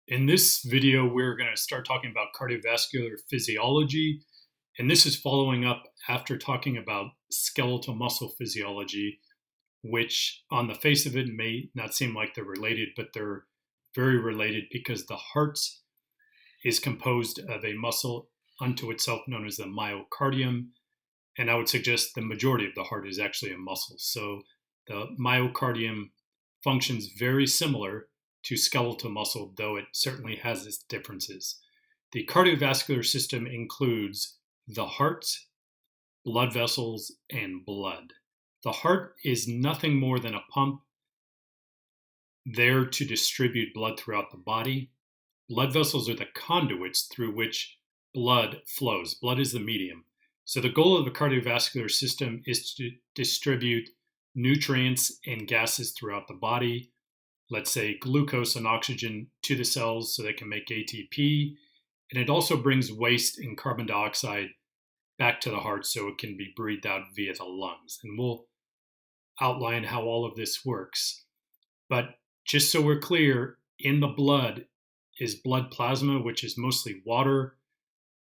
In this video, we're going to start talking about cardiovascular physiology, and this is following up after talking about skeletal muscle physiology, which on the face of it may not seem like they're related, but they're very related because the heart is composed of a muscle unto itself known as the myocardium, and I would suggest the majority of the heart is actually a muscle. So the myocardium functions very similar to skeletal muscle, though it certainly has its differences. The cardiovascular system includes the heart, blood vessels, and blood. The heart is nothing more than a pump there to distribute blood throughout the body. Blood vessels are the conduits through which blood flows. Blood is the medium. So the goal of the cardiovascular system is to distribute nutrients and gases throughout the body, let's say glucose and oxygen, to the cells so they can make ATP. And it also brings waste and carbon dioxide back to the heart so it can be breathed out via the lungs. And we'll outline how all of this works. But just so we're clear, in the blood is blood plasma, which is mostly water,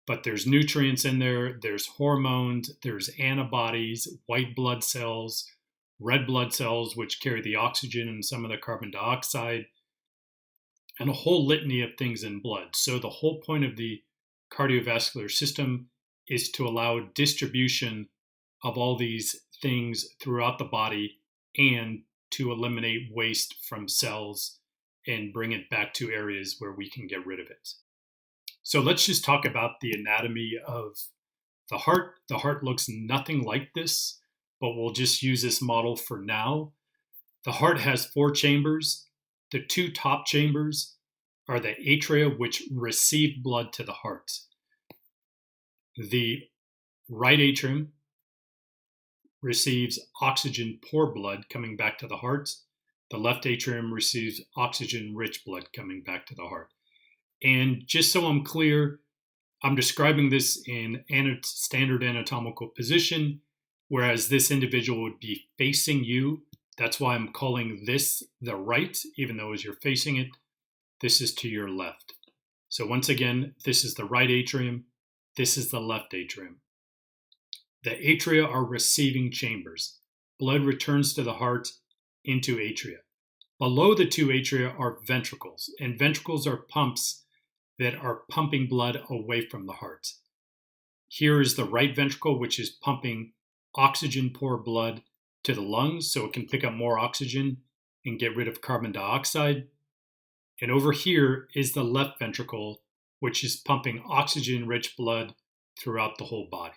but there's nutrients in there, there's hormones, there's antibodies, white blood cells, red blood cells, which carry the oxygen and some of the carbon dioxide, and a whole litany of things in blood. So the whole point of the cardiovascular system is to allow distribution of all these things throughout the body and to eliminate waste from cells and bring it back to areas where we can get rid of it. So let's just talk about the anatomy of the heart. The heart looks nothing like this, but we'll just use this model for now. The heart has 4 chambers. The 2 top chambers are the atria, which receive blood to the heart. The right atrium receives oxygen poor blood coming back to the heart. The left atrium receives oxygen-rich blood coming back to the heart. And just so I'm clear, I'm describing this in standard anatomical position, whereas this individual would be facing you. That's why I'm calling this the right, even though as you're facing it, this is to your left. So once again, this is the right atrium, this is the left atrium. The atria are receiving chambers. Blood returns to the heart into atria. Below the 2 atria are ventricles, and ventricles are pumps that are pumping blood away from the heart. Here is the right ventricle, which is pumping oxygen-poor blood to the lungs so it can pick up more oxygen and get rid of carbon dioxide. And over here is the left ventricle, which is pumping oxygen-rich blood throughout the whole body.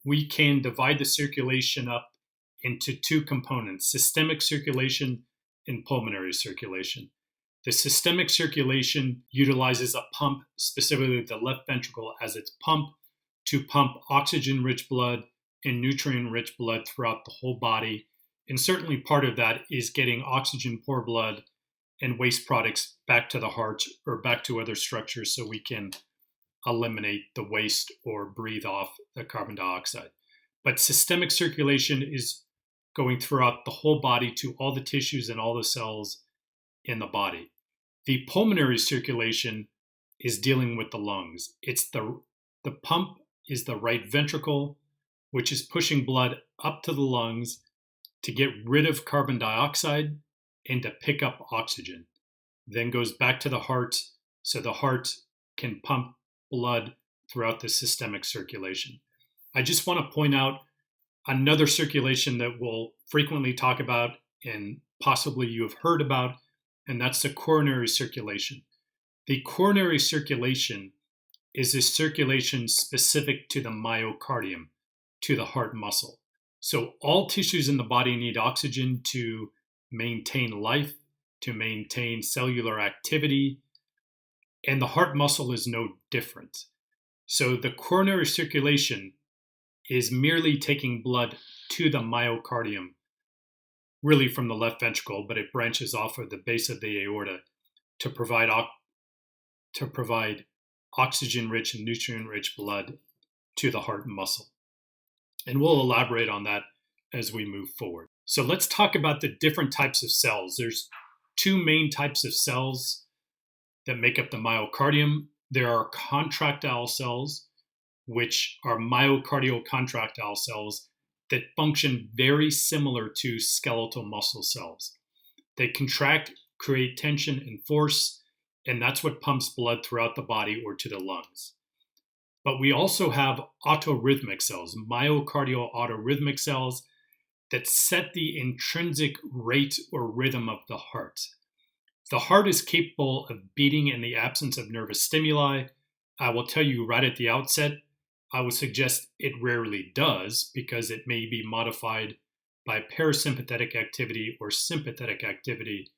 We can divide the circulation up into 2 components, systemic circulation and pulmonary circulation. The systemic circulation utilizes a pump, specifically the left ventricle as its pump, to pump oxygen-rich blood and nutrient-rich blood throughout the whole body. And certainly part of that is getting oxygen-poor blood and waste products back to the heart or back to other structures so we can eliminate the waste or breathe off the carbon dioxide. But systemic circulation is going throughout the whole body to all the tissues and all the cells in the body. The pulmonary circulation is dealing with the lungs. It's the pump is the right ventricle, which is pushing blood up to the lungs to get rid of carbon dioxide and to pick up oxygen. Then goes back to the heart so the heart can pump blood throughout the systemic circulation. I just want to point out another circulation that we'll frequently talk about and possibly you have heard about, and that's the coronary circulation. The coronary circulation is a circulation specific to the myocardium, to the heart muscle. So all tissues in the body need oxygen to maintain life, to maintain cellular activity, and the heart muscle is no different. So the coronary circulation is merely taking blood to the myocardium, really from the left ventricle, but it branches off of the base of the aorta to provide oxygen-rich and nutrient-rich blood to the heart muscle. And we'll elaborate on that as we move forward. So let's talk about the different types of cells. There's 2 main types of cells that make up the myocardium. There are contractile cells, which are myocardial contractile cells that function very similar to skeletal muscle cells. They contract, create tension and force, and that's what pumps blood throughout the body or to the lungs. But we also have autorhythmic cells, myocardial autorhythmic cells, that set the intrinsic rate or rhythm of the heart. The heart is capable of beating in the absence of nervous stimuli. I will tell you right at the outset, I would suggest it rarely does because it may be modified by parasympathetic activity or sympathetic activity,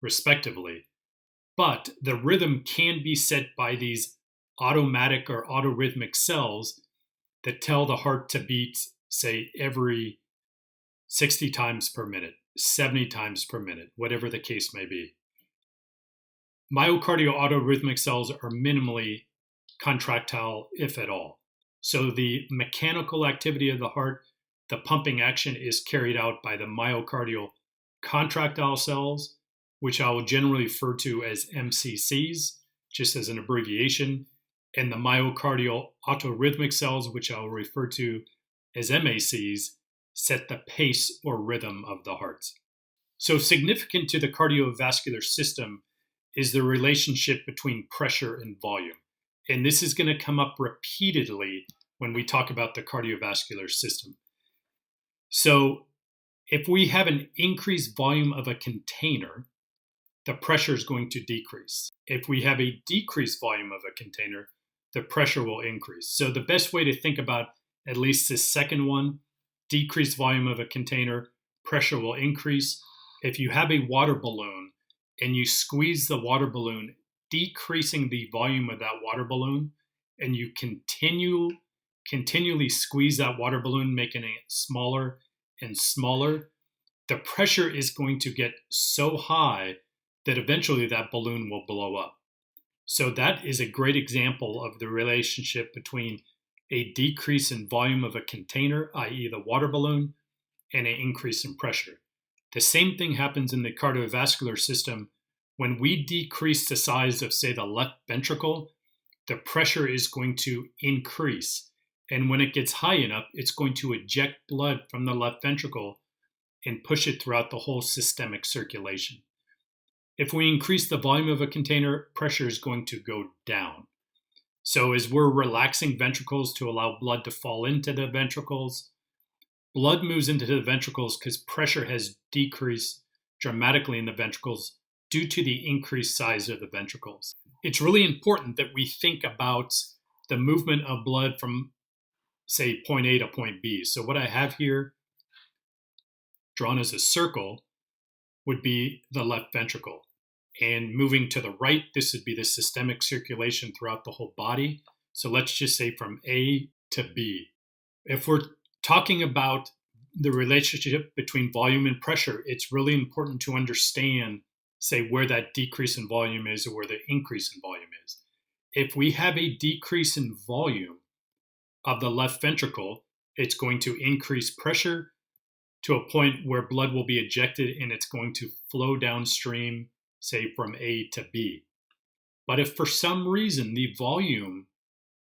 respectively. But the rhythm can be set by these automatic or autorhythmic cells that tell the heart to beat, say, every 60 times per minute, 70 times per minute, whatever the case may be. Myocardial autorhythmic cells are minimally contractile, if at all. So the mechanical activity of the heart, the pumping action is carried out by the myocardial contractile cells, which I will generally refer to as MCCs, just as an abbreviation, and the myocardial autorhythmic cells, which I will refer to as MACs, set the pace or rhythm of the heart. So significant to the cardiovascular system is the relationship between pressure and volume. And this is going to come up repeatedly when we talk about the cardiovascular system. So if we have an increased volume of a container, the pressure is going to decrease. If we have a decreased volume of a container, the pressure will increase. So the best way to think about at least this second one, decreased volume of a container, pressure will increase. If you have a water balloon and you squeeze the water balloon, decreasing the volume of that water balloon, and you continually squeeze that water balloon, making it smaller and smaller, the pressure is going to get so high that eventually that balloon will blow up. So that is a great example of the relationship between a decrease in volume of a container, i.e. the water balloon, and an increase in pressure. The same thing happens in the cardiovascular system. When we decrease the size of, say, the left ventricle, the pressure is going to increase. And when it gets high enough, it's going to eject blood from the left ventricle and push it throughout the whole systemic circulation. If we increase the volume of a container, pressure is going to go down. So as we're relaxing ventricles to allow blood to fall into the ventricles, blood moves into the ventricles because pressure has decreased dramatically in the ventricles due to the increased size of the ventricles. It's really important that we think about the movement of blood from, say, point A to point B. So what I have here drawn as a circle would be the left ventricle. And moving to the right, this would be the systemic circulation throughout the whole body. So let's just say from A to B. If we're talking about the relationship between volume and pressure, it's really important to understand, say, where that decrease in volume is or where the increase in volume is. If we have a decrease in volume of the left ventricle, it's going to increase pressure to a point where blood will be ejected and it's going to flow downstream, say from A to B. But if for some reason the volume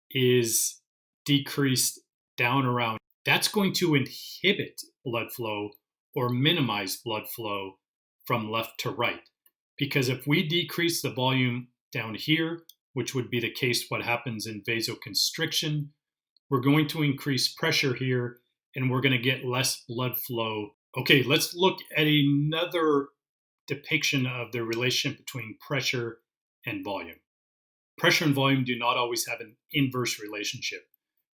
is decreased down around, that's going to inhibit blood flow or minimize blood flow from left to right. Because if we decrease the volume down here, which would be the case what happens in vasoconstriction, we're going to increase pressure here and we're going to get less blood flow. Okay, let's look at another depiction of the relationship between pressure and volume. Pressure and volume do not always have an inverse relationship.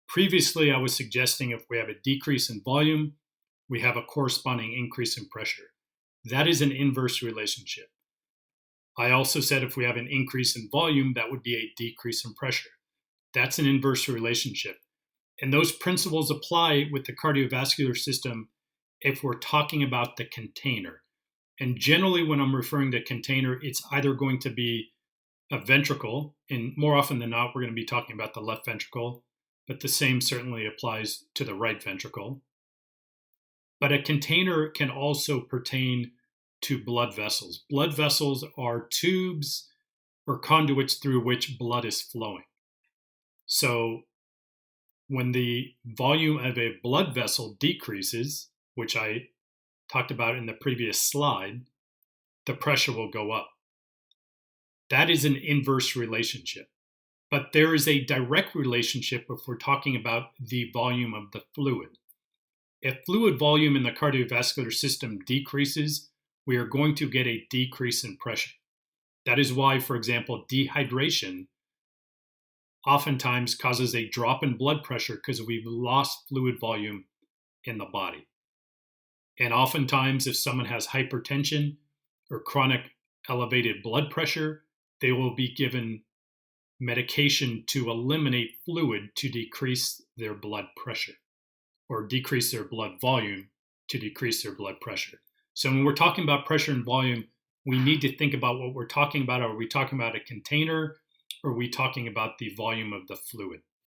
Previously, I was suggesting if we have a decrease in volume, we have a corresponding increase in pressure. That is an inverse relationship. I also said if we have an increase in volume, that would be a decrease in pressure. That's an inverse relationship. And those principles apply with the cardiovascular system if we're talking about the container. And generally, when I'm referring to container, it's either going to be a ventricle, and more often than not, we're going to be talking about the left ventricle, but the same certainly applies to the right ventricle. But a container can also pertain to blood vessels. Blood vessels are tubes or conduits through which blood is flowing. So when the volume of a blood vessel decreases, which I talked about in the previous slide, the pressure will go up. That is an inverse relationship. But there is a direct relationship if we're talking about the volume of the fluid. If fluid volume in the cardiovascular system decreases, we are going to get a decrease in pressure. That is why, for example, dehydration oftentimes causes a drop in blood pressure because we've lost fluid volume in the body. And oftentimes, if someone has hypertension or chronic elevated blood pressure, they will be given medication to eliminate fluid to decrease their blood pressure, or decrease their blood volume to decrease their blood pressure. So when we're talking about pressure and volume, we need to think about what we're talking about. Are we talking about a container, or are we talking about the volume of the fluid?